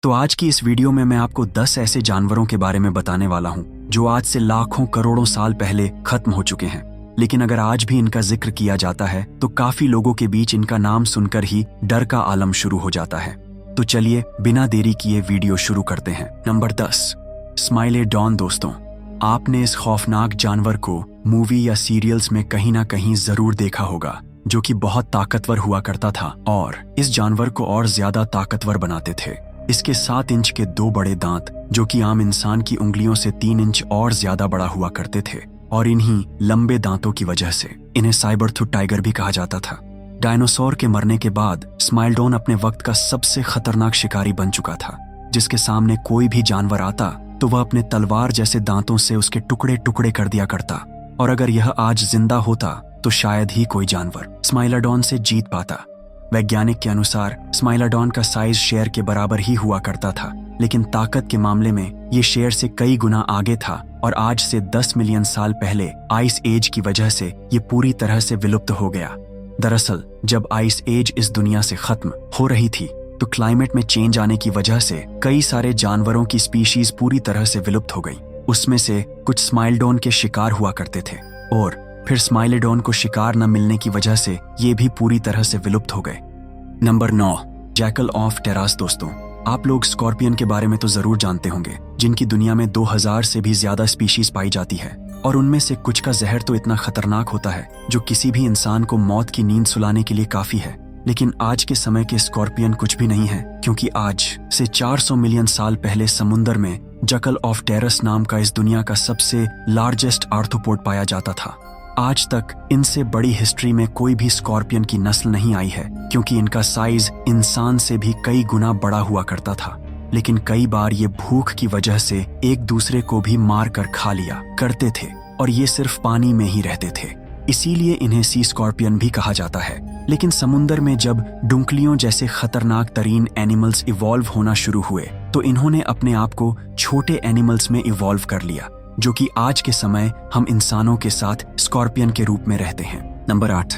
तो आज की इस वीडियो में मैं आपको 10 ऐसे जानवरों के बारे में बताने वाला हूं जो आज से लाखों करोड़ों साल पहले खत्म हो चुके हैं, लेकिन अगर आज भी इनका जिक्र किया जाता है तो काफी लोगों के बीच इनका नाम सुनकर ही डर का आलम शुरू हो जाता है। तो चलिए बिना देरी किए वीडियो शुरू करते हैं। नंबर 10, स्माइलोडॉन। दोस्तों, आपने इस खौफनाक जानवर को मूवी या सीरियल्स में कहीं ना कहीं जरूर देखा होगा, जो कि बहुत ताकतवर हुआ करता था और इस जानवर को और ज्यादा ताकतवर बनाते थे। इसके 7 इंच के 2 बड़े दांत, जो कि आम इंसान की उंगलियों से 3 इंच और ज्यादा बड़ा हुआ करते थे, और इन्हीं लंबे दांतों की वजह से इन्हें साइबरटूथ टाइगर भी कहा जाता था। डायनासोर के मरने के बाद स्माइलोडॉन अपने वक्त का सबसे खतरनाक शिकारी बन चुका था, जिसके सामने कोई भी जानवर आता तो वह अपने तलवार जैसे दांतों से उसके टुकड़े टुकड़े कर दिया करता, और अगर यह आज जिंदा होता तो शायद ही कोई जानवर स्माइलोडॉन से जीत पाता। वैज्ञानिक के अनुसार स्माइलोडॉन का साइज शेर के बराबर ही हुआ करता था, लेकिन ताकत के मामले में ये शेर से कई गुना आगे था और आज से 10 मिलियन साल पहले आइस एज की वजह से ये पूरी तरह से विलुप्त हो गया। दरअसल जब आइस एज इस दुनिया से खत्म हो रही थी तो क्लाइमेट में चेंज आने की वजह से कई सारे जानवरों की स्पीशीज पूरी तरह से विलुप्त हो गई। उसमें से कुछ स्माइलोडॉन के शिकार हुआ करते थे और फिर स्माइलोडॉन को शिकार न मिलने की वजह से ये भी पूरी तरह से विलुप्त हो गए। Number 9, jackal of Terras. दोस्तों, आप लोग स्कॉर्पियन के बारे में तो जरूर जानते होंगे, जिनकी दुनिया में 2000 से भी ज्यादा स्पीशीज पाई जाती है, और उनमें से कुछ का जहर तो इतना खतरनाक होता है जो किसी भी इंसान को मौत की नींद सुलाने के लिए काफी है। लेकिन आज के समय के स्कॉर्पियन कुछ भी नहीं है, क्योंकि आज से 400 मिलियन साल पहले समुद्र में जैकल ऑफ टेरास नाम का इस दुनिया का सबसे लार्जेस्ट आर्थ्रोपोड पाया जाता था। आज तक इनसे बड़ी हिस्ट्री में कोई भी स्कॉर्पियन की नस्ल नहीं आई है, क्योंकि इनका साइज इंसान से भी कई गुना बड़ा हुआ करता था। लेकिन कई बार ये भूख की वजह से एक दूसरे को भी मार कर खा लिया करते थे, और ये सिर्फ पानी में ही रहते थे, इसीलिए इन्हें सी स्कॉर्पियन भी कहा जाता है। लेकिन समुद्र में जब डुंकलियों जैसे खतरनाक तरीन एनिमल्स इवॉल्व होना शुरू हुए तो इन्होंने अपने आप को छोटे एनिमल्स में इवॉल्व कर लिया, जो कि आज के समय हम इंसानों के साथ स्कॉर्पियन के रूप में रहते हैं। नंबर 8,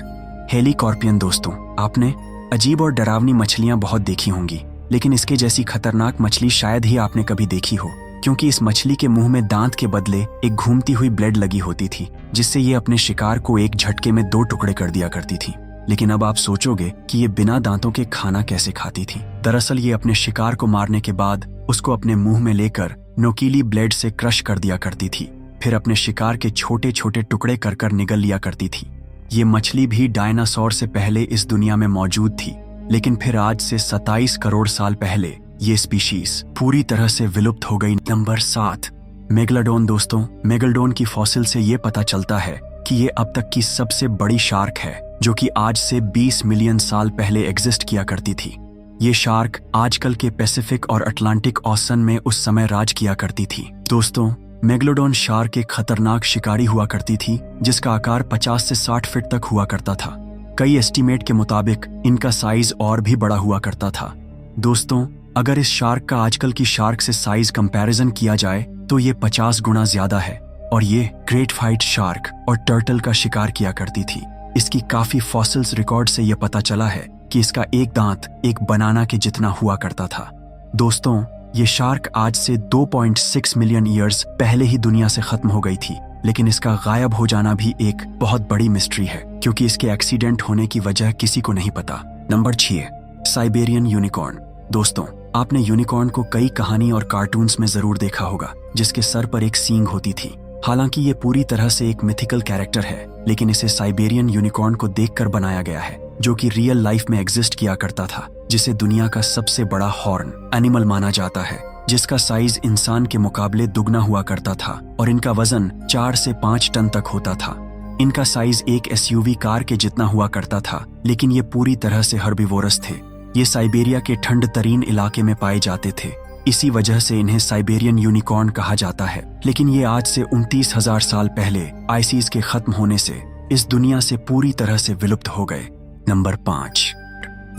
हेलीकॉर्पियन। दोस्तों, आपने अजीब और डरावनी मछलियां बहुत देखी होंगी, लेकिन इसके जैसी खतरनाक मछली शायद ही आपने कभी देखी हो, क्योंकि इस मछली के मुंह में दांत के बदले एक घूमती हुई ब्लेड लगी होती थी, जिससे ये अपने शिकार को एक झटके में 2 टुकड़े कर दिया करती थी। लेकिन अब आप सोचोगे कि ये बिना दांतों के खाना कैसे खाती थी। दरअसल ये अपने शिकार को मारने के बाद उसको अपने मुंह में लेकर नोकीली ब्लेड से क्रश कर दिया करती थी, फिर अपने शिकार के छोटे छोटे टुकड़े कर कर निगल लिया करती थी। ये मछली भी डायनासोर से पहले इस दुनिया में मौजूद थी, लेकिन फिर आज से 27 करोड़ साल पहले ये स्पीशीज पूरी तरह से विलुप्त हो गई। Number 7, megalodon. दोस्तों, मेगलोडॉन की फॉसिल से ये पता चलता है कि ये अब तक की सबसे बड़ी शार्क है, जो कि आज से 20 मिलियन साल पहले एग्जिस्ट किया करती थी। ये शार्क आजकल के पैसिफिक और अटलांटिक ओशन में उस समय राज किया करती थी। दोस्तों, मेगलोडॉन शार्क एक खतरनाक शिकारी हुआ करती थी, जिसका आकार 50 से 60 फीट तक हुआ करता था। कई एस्टीमेट के मुताबिक इनका साइज और भी बड़ा हुआ करता था। दोस्तों, अगर इस शार्क का आजकल की शार्क से साइज कंपैरिजन किया जाए तो ये 50 गुना ज्यादा है, और ये ग्रेट व्हाइट शार्क और टर्टल का शिकार किया करती थी। इसकी काफी फॉसिल्स रिकॉर्ड से यह पता चला है कि इसका एक दांत एक बनाना के जितना हुआ करता था। दोस्तों, ये शार्क आज से 2.6 मिलियन ईयर्स पहले ही दुनिया से खत्म हो गई थी, लेकिन इसका गायब हो जाना भी एक बहुत बड़ी मिस्ट्री है, क्योंकि इसके एक्सीडेंट होने की वजह किसी को नहीं पता। Number 6, Siberian unicorn. दोस्तों, आपने यूनिकॉर्न को कई कहानी और कार्टून्स में जरूर देखा होगा, जिसके सर पर एक सींग होती थी। हालांकि ये पूरी तरह से एक मिथिकल कैरेक्टर है, लेकिन इसे साइबेरियन यूनिकॉर्न को देखकर बनाया गया है, जो कि रियल लाइफ में एग्जिस्ट किया करता था, जिसे दुनिया का सबसे बड़ा हॉर्न एनिमल माना जाता है, जिसका साइज इंसान के मुकाबले दुगना हुआ करता था, और इनका वजन 4 से 5 टन तक होता था। इनका साइज एक एसयूवी कार के जितना हुआ करता था, लेकिन ये पूरी तरह से हर्बीवोरस थे। ये साइबेरिया के ठंड तरीन इलाके में पाए जाते थे, इसी वजह से इन्हें साइबेरियन यूनिकॉर्न कहा जाता है। लेकिन ये आज से 29,000 साल पहले आइसिस के खत्म होने से इस दुनिया से पूरी तरह से विलुप्त हो गए। Number 5,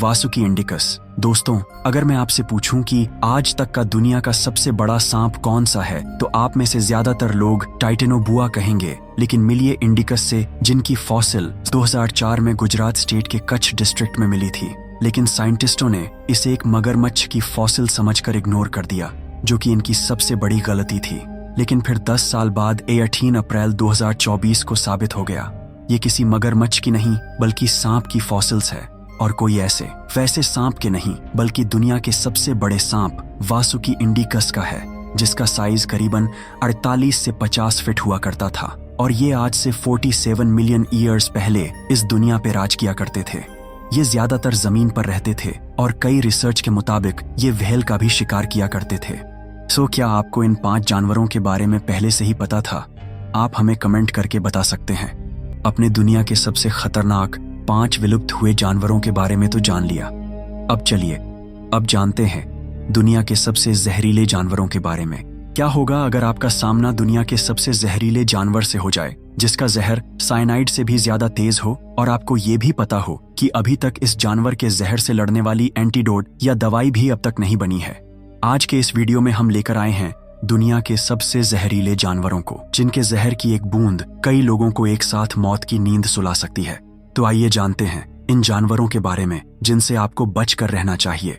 Vasuki indicus. दोस्तों, अगर मैं आपसे पूछूं कि आज तक का दुनिया का सबसे बड़ा सांप कौन सा है, तो आप में से ज्यादातर लोग टाइटेनोबुआ कहेंगे, लेकिन मिलिए इंडिकस से, जिनकी फॉसिल 2004 में गुजरात स्टेट के कच्छ डिस्ट्रिक्ट में मिली थी। लेकिन साइंटिस्टों ने इसे एक मगरमच्छ की फॉसिल समझकर इग्नोर कर दिया, जो कि इनकी सबसे बड़ी गलती थी। लेकिन फिर 10 साल बाद 18 अप्रैल 2024 को साबित हो गया ये किसी मगरमच्छ की नहीं बल्कि सांप की फॉसिल्स है। और कोई ऐसे वैसे सांप के नहीं बल्कि दुनिया के सबसे बड़े सांप वासुकी इंडिकस का है, जिसका साइज करीबन 48 से 50 फीट हुआ करता था और ये आज से 47 मिलियन ईयर्स पहले इस दुनिया पे राज किया करते थे। ये ज्यादातर जमीन पर रहते थे और कई रिसर्च के मुताबिक ये व्हेल का भी शिकार किया करते थे। सो क्या आपको इन 5 जानवरों के बारे में पहले से ही पता था? आप हमें कमेंट करके बता सकते हैं। अपने दुनिया के सबसे खतरनाक 5 विलुप्त हुए जानवरों के बारे में तो जान लिया। अब चलिए अब जानते हैं दुनिया के सबसे जहरीले जानवरों के बारे में। क्या होगा अगर आपका सामना दुनिया के सबसे जहरीले जानवर से हो जाए, जिसका जहर साइनाइड से भी ज्यादा तेज हो और आपको ये भी पता हो कि अभी तक इस जानवर के जहर से लड़ने वाली एंटीडोट या दवाई भी अब तक नहीं बनी है। आज के इस वीडियो में हम लेकर आए हैं दुनिया के सबसे जहरीले जानवरों को, जिनके जहर की एक बूंद कई लोगों को एक साथ मौत की नींद सुला सकती है। तो आइए जानते हैं इन जानवरों के बारे में जिनसे आपको बच कर रहना चाहिए।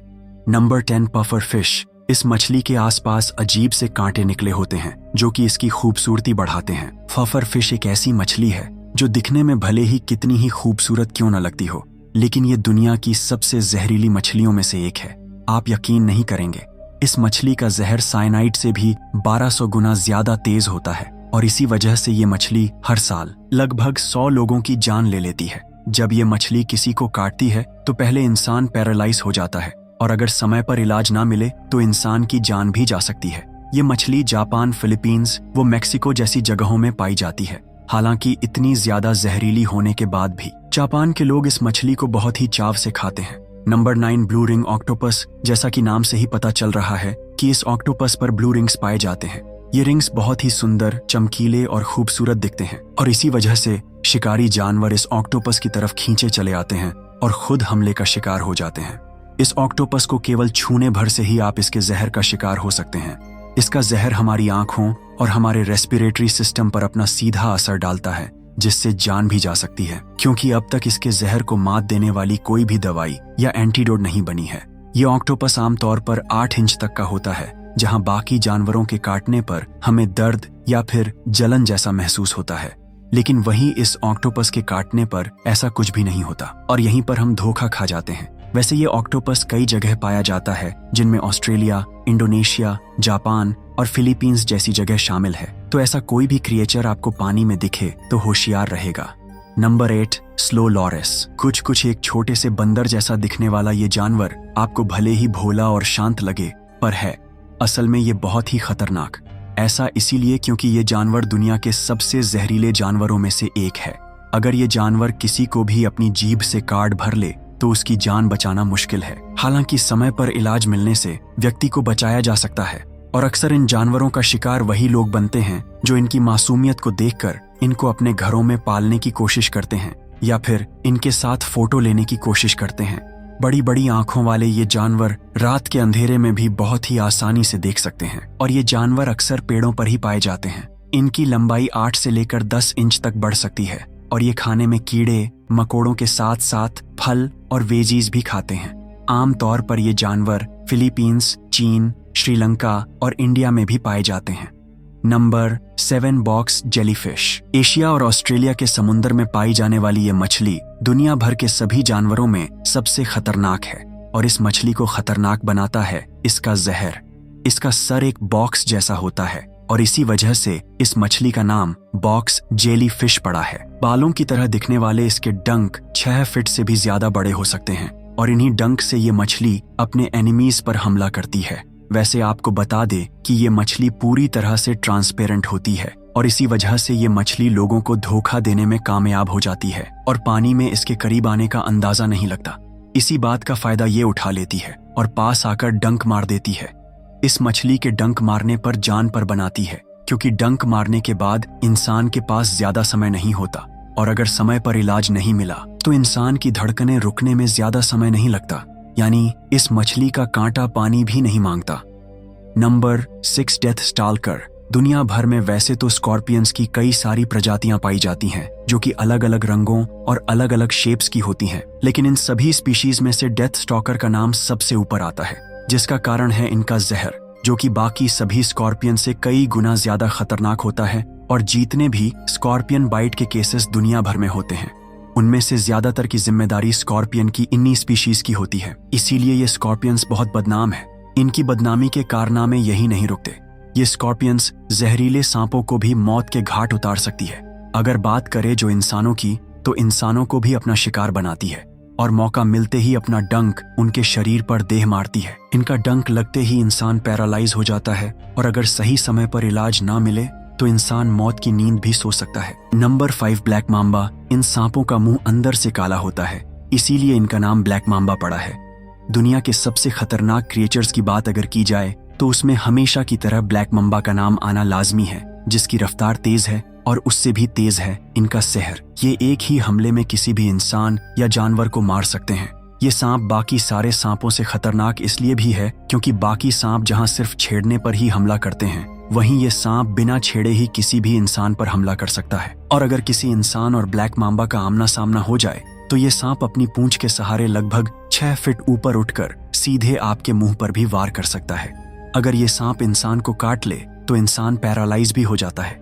Number 10, puffer fish. इस मछली के आसपास अजीब से कांटे निकले होते हैं जो कि इसकी खूबसूरती बढ़ाते हैं। पफर फिश एक ऐसी मछली है जो दिखने में भले ही कितनी ही खूबसूरत क्यों न लगती हो, लेकिन ये दुनिया की सबसे जहरीली मछलियों में से एक है। आप यकीन नहीं करेंगे, इस मछली का जहर साइनाइड से भी 1200 गुना ज्यादा तेज होता है और इसी वजह से ये मछली हर साल लगभग 100 लोगों की जान ले लेती है। जब ये मछली किसी को काटती है तो पहले इंसान पैरालाइज हो जाता है और अगर समय पर इलाज ना मिले तो इंसान की जान भी जा सकती है। ये मछली जापान, फिलीपींस व मेक्सिको जैसी जगहों में पाई जाती है। हालांकि इतनी ज्यादा जहरीली होने के बाद भी जापान के लोग इस मछली को बहुत ही चाव से खाते हैं। Number 9, blue ring octopus. जैसा कि नाम से ही पता चल रहा है कि इस ऑक्टोपस पर ब्लू रिंग्स पाए जाते हैं। ये रिंग्स बहुत ही सुंदर, चमकीले और खूबसूरत दिखते हैं और इसी वजह से शिकारी जानवर इस ऑक्टोपस की तरफ खींचे चले आते हैं और खुद हमले का शिकार हो जाते हैं। इस ऑक्टोपस को केवल छूने भर से ही आप इसके जहर का शिकार हो सकते हैं। इसका जहर हमारी आंखों और हमारे रेस्पिरेटरी सिस्टम पर अपना सीधा असर डालता है, जिससे जान भी जा सकती है, क्योंकि अब तक इसके जहर को मात देने वाली कोई भी दवाई या एंटीडोट नहीं बनी है। ये ऑक्टोपस आमतौर पर 8 इंच तक का होता है, जहां बाकी जानवरों के काटने पर हमें दर्द या फिर जलन जैसा महसूस होता है, लेकिन वहीं इस ऑक्टोपस के काटने पर ऐसा कुछ भी नहीं होता और यहीं पर हम धोखा खा जाते हैं। वैसे ये ऑक्टोपस कई जगह पाया जाता है, जिनमें ऑस्ट्रेलिया, इंडोनेशिया, जापान और फिलीपींस जैसी जगह शामिल है। तो ऐसा कोई भी क्रिएचर आपको पानी में दिखे तो होशियार रहेगा। Number 8, slow Laureus. कुछ एक छोटे से बंदर जैसा दिखने वाला ये जानवर आपको भले ही भोला और शांत लगे, पर है असल में ये बहुत ही खतरनाक। ऐसा इसीलिए क्योंकि ये जानवर दुनिया के सबसे जहरीले जानवरों में से एक है। अगर ये जानवर किसी को भी अपनी जीभ से काट भर ले तो उसकी जान बचाना मुश्किल है। हालांकि समय पर इलाज मिलने से व्यक्ति को बचाया जा सकता है और अक्सर इन जानवरों का शिकार वही लोग बनते हैं जो इनकी मासूमियत को देखकर इनको अपने घरों में पालने की कोशिश करते हैं या फिर इनके साथ फोटो लेने की कोशिश करते हैं। बड़ी बड़ी आंखों वाले ये जानवर रात के अंधेरे में भी बहुत ही आसानी से देख सकते हैं और ये जानवर अक्सर पेड़ों पर ही पाए जाते हैं। इनकी लंबाई 8 से लेकर 10 इंच तक बढ़ सकती है और ये खाने में कीड़े मकोड़ों के साथ साथ फल और वेजीज भी खाते हैं। आमतौर पर ये जानवर फिलीपींस, चीन, श्रीलंका और इंडिया में भी पाए जाते हैं। Number 7, box jellyfish. एशिया और ऑस्ट्रेलिया के समुद्र में पाई जाने वाली ये मछली दुनिया भर के सभी जानवरों में सबसे खतरनाक है और इस मछली को खतरनाक बनाता है इसका जहर। इसका सर एक बॉक्स जैसा होता है और इसी वजह से इस मछली का नाम बॉक्स जेलीफिश पड़ा है। बालों की तरह दिखने वाले इसके डंक 6 फीट से भी ज्यादा बड़े हो सकते हैं और इन्हीं डंक से ये मछली अपने एनिमीज पर हमला करती है। वैसे आपको बता दे कि ये मछली पूरी तरह से ट्रांसपेरेंट होती है और इसी वजह से ये मछली लोगों को धोखा देने में कामयाब हो जाती है और पानी में इसके करीब आने का अंदाजा नहीं लगता। इसी बात का फायदा ये उठा लेती है और पास आकर डंक मार देती है। इस मछली के डंक मारने पर जान पर बनाती है, क्योंकि डंक मारने के बाद इंसान के पास ज्यादा समय नहीं होता और अगर समय पर इलाज नहीं मिला तो इंसान की धड़कनें रुकने में ज्यादा समय नहीं लगता, यानी इस मछली का कांटा पानी भी नहीं मांगता। Number 6, death stalker. दुनिया भर में वैसे तो स्कॉर्पियंस की कई सारी प्रजातियां पाई जाती हैं जो कि अलग अलग रंगों और अलग अलग शेप्स की होती हैं, लेकिन इन सभी स्पीशीज में से डेथ स्टॉकर का नाम सबसे ऊपर आता है, जिसका कारण है इनका जहर, जो कि बाकी सभी स्कॉर्पियन से कई गुना ज्यादा खतरनाक होता है। और जितने भी स्कॉर्पियन बाइट के केसेस दुनिया भर में होते हैं, उनमें से ज्यादातर की जिम्मेदारी स्कॉर्पियन की इन्हीं स्पीशीज की होती है। इसीलिए ये स्कॉर्पियंस बहुत बदनाम है। इनकी बदनामी के कारनामे यही नहीं रुकते। ये स्कॉर्पियंस जहरीले सांपों को भी मौत के घाट उतार सकती है। अगर बात करें जो इंसानों की, तो इंसानों को भी अपना शिकार बनाती है और मौका मिलते ही अपना डंक उनके शरीर पर देह मारती है। इनका डंक लगते ही इंसान पैरालाइज हो जाता है और अगर सही समय पर इलाज ना मिले तो इंसान मौत की नींद भी सो सकता है। Number 5, black Mamba. इन सांपों का मुंह अंदर से काला होता है, इसीलिए इनका नाम ब्लैक मांबा पड़ा है। दुनिया के सबसे खतरनाक क्रिएचर्स की बात अगर की जाए तो उसमें हमेशा की तरह ब्लैक मांबा का नाम आना लाजमी है, जिसकी रफ्तार तेज है और उससे भी तेज है इनका सहर। ये एक ही हमले में किसी भी इंसान या जानवर को मार सकते हैं। ये सांप बाकी सारे सांपों से खतरनाक इसलिए भी है क्योंकि बाकी सांप जहां सिर्फ छेड़ने पर ही हमला करते हैं, वहीं ये सांप बिना छेड़े ही किसी भी इंसान पर हमला कर सकता है। और अगर किसी इंसान और ब्लैक मांबा का आमना सामना हो जाए तो ये सांप अपनी पूंछ के सहारे लगभग 6 फीट ऊपर उठकर सीधे आपके मुंह पर भी वार कर सकता है। अगर ये सांप इंसान को काट ले तो इंसान पैरालाइज भी हो जाता है।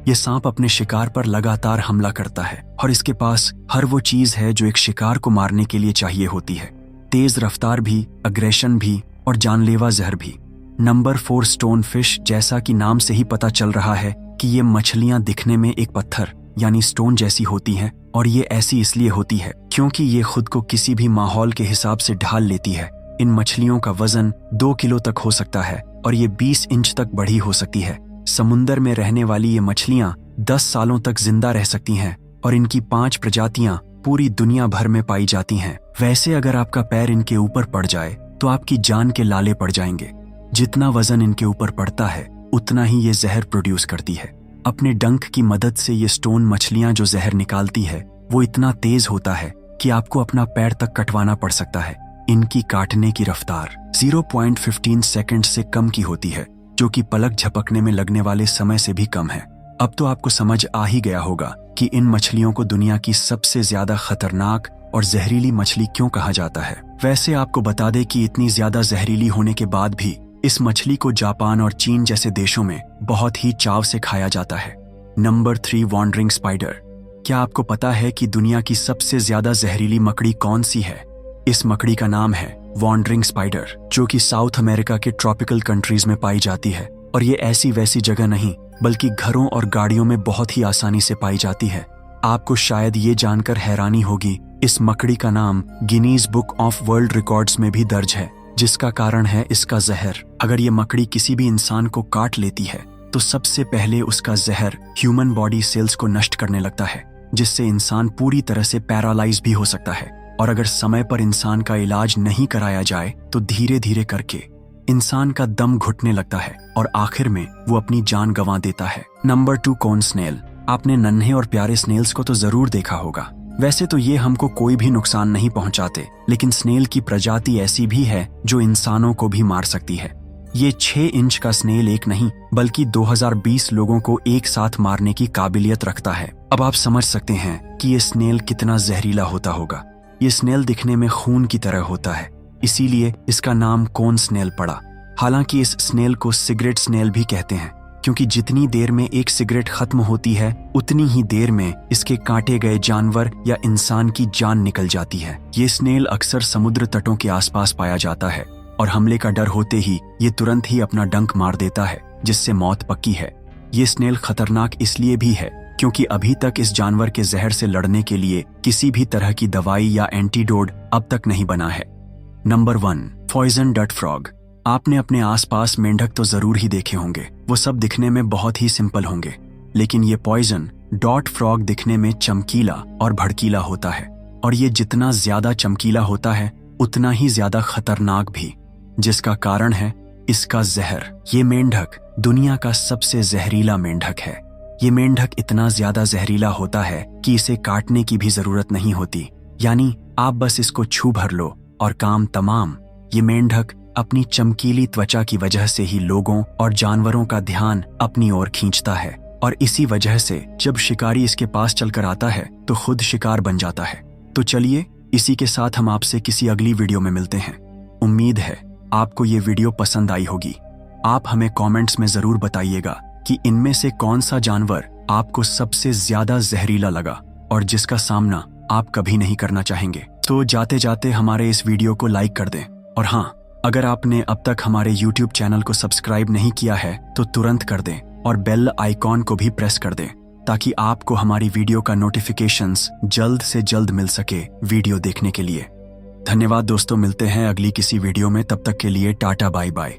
ये सांप अपने शिकार पर लगातार हमला करता है और इसके पास हर वो चीज है जो एक शिकार को मारने के लिए चाहिए होती है। तेज रफ्तार भी, अग्रेशन भी और जानलेवा जहर भी। Number 4, stone fish. जैसा कि नाम से ही पता चल रहा है कि ये मछलियां दिखने में एक पत्थर यानी स्टोन जैसी होती हैं, और ये ऐसी इसलिए होती है क्योंकि ये खुद को किसी भी माहौल के हिसाब से ढाल लेती है। इन मछलियों का वजन 2 किलो तक हो सकता है और ये 20 इंच तक बड़ी हो सकती है। समुंदर में रहने वाली ये मछलियां 10 सालों तक जिंदा रह सकती हैं और इनकी 5 प्रजातियां पूरी दुनिया भर में पाई जाती हैं। वैसे अगर आपका पैर इनके ऊपर पड़ जाए तो आपकी जान के लाले पड़ जाएंगे। जितना वजन इनके ऊपर पड़ता है उतना ही ये जहर प्रोड्यूस करती है। अपने डंक की मदद से ये स्टोन मछलियां जो जहर निकालती है वो इतना तेज होता है कि आपको अपना पैर तक कटवाना पड़ सकता है। इनकी काटने की रफ्तार 0.15 सेकंड से कम की होती है, जो कि पलक झपकने में लगने वाले समय से भी कम है। अब तो आपको समझ आ ही गया होगा कि इन मछलियों को दुनिया की सबसे ज्यादा खतरनाक और जहरीली मछली क्यों कहा जाता है। वैसे आपको बता दें कि इतनी ज्यादा जहरीली होने के बाद भी इस मछली को जापान और चीन जैसे देशों में बहुत ही चाव से खाया जाता है। Number 3, wandering spider. क्या आपको पता है कि दुनिया की सबसे ज्यादा जहरीली मकड़ी कौन सी है? इस मकड़ी का नाम है वॉन्डरिंग स्पाइडर, जो कि साउथ अमेरिका के ट्रॉपिकल कंट्रीज में पाई जाती है। और ये ऐसी वैसी जगह नहीं बल्कि घरों और गाड़ियों में बहुत ही आसानी से पाई जाती है। आपको शायद ये जानकर हैरानी होगी, इस मकड़ी का नाम Guinness book of world records में भी दर्ज है, जिसका कारण है इसका जहर। अगर ये मकड़ी किसी भी इंसान को काट लेती है तो सबसे पहले उसका जहर ह्यूमन बॉडी सेल्स को नष्ट करने लगता है, जिससे इंसान पूरी तरह से पैरालाइज भी हो सकता है। और अगर समय पर इंसान का इलाज नहीं कराया जाए तो धीरे धीरे करके इंसान का दम घुटने लगता है और आखिर में वो अपनी जान गंवा देता है। नंबर 2, कोन स्नेल। आपने नन्हे और प्यारे स्नेल्स को तो जरूर देखा होगा। वैसे तो ये हमको कोई भी नुकसान नहीं पहुंचाते, लेकिन स्नेल की प्रजाति ऐसी भी है जो इंसानों को भी मार सकती है। ये 6 इंच का स्नेल एक नहीं बल्कि 2020 लोगों को एक साथ मारने की काबिलियत रखता है। अब आप समझ सकते हैं कि ये स्नेल कितना जहरीला होता होगा। ये स्नेल दिखने में खून की तरह होता है, इसीलिए इसका नाम कोन स्नेल पड़ा। हालांकि इस स्नेल को सिगरेट स्नेल भी कहते हैं, क्योंकि जितनी देर में एक सिगरेट खत्म होती है उतनी ही देर में इसके काटे गए जानवर या इंसान की जान निकल जाती है। ये स्नेल अक्सर समुद्र तटों के आसपास पाया जाता है और हमले का डर होते ही ये तुरंत ही अपना डंक मार देता है, जिससे मौत पक्की है। ये स्नेल खतरनाक इसलिए भी है क्योंकि अभी तक इस जानवर के जहर से लड़ने के लिए किसी भी तरह की दवाई या एंटीडोट अब तक नहीं बना है। Number 1, poison dart frog. आपने अपने आसपास मेंढक तो जरूर ही देखे होंगे। वो सब दिखने में बहुत ही सिंपल होंगे, लेकिन ये पॉइजन डॉट फ्रॉग दिखने में चमकीला और भड़कीला होता है। और ये जितना ज्यादा चमकीला होता है उतना ही ज्यादा खतरनाक भी, जिसका कारण है इसका जहर। ये मेंढक दुनिया का सबसे जहरीला मेंढक है। ये मेंढक इतना ज्यादा जहरीला होता है कि इसे काटने की भी जरूरत नहीं होती, यानी आप बस इसको छू भर लो और काम तमाम। ये मेंढक अपनी चमकीली त्वचा की वजह से ही लोगों और जानवरों का ध्यान अपनी ओर खींचता है और इसी वजह से जब शिकारी इसके पास चलकर आता है तो खुद शिकार बन जाता है। तो चलिए इसी के साथ हम आपसे किसी अगली वीडियो में मिलते हैं। उम्मीद है आपको ये वीडियो पसंद आई होगी। आप हमें कमेंट्स में जरूर बताइएगा कि इनमें से कौन सा जानवर आपको सबसे ज्यादा जहरीला लगा और जिसका सामना आप कभी नहीं करना चाहेंगे। तो जाते जाते हमारे इस वीडियो को लाइक कर दें और हाँ, अगर आपने अब तक हमारे YouTube चैनल को सब्सक्राइब नहीं किया है तो तुरंत कर दें और बेल आइकॉन को भी प्रेस कर दें ताकि आपको हमारी वीडियो का नोटिफिकेशंस जल्द से जल्द मिल सके वीडियो देखने के लिए। धन्यवाद दोस्तों, मिलते हैं अगली किसी वीडियो में। तब तक के लिए टाटा बाय बाय।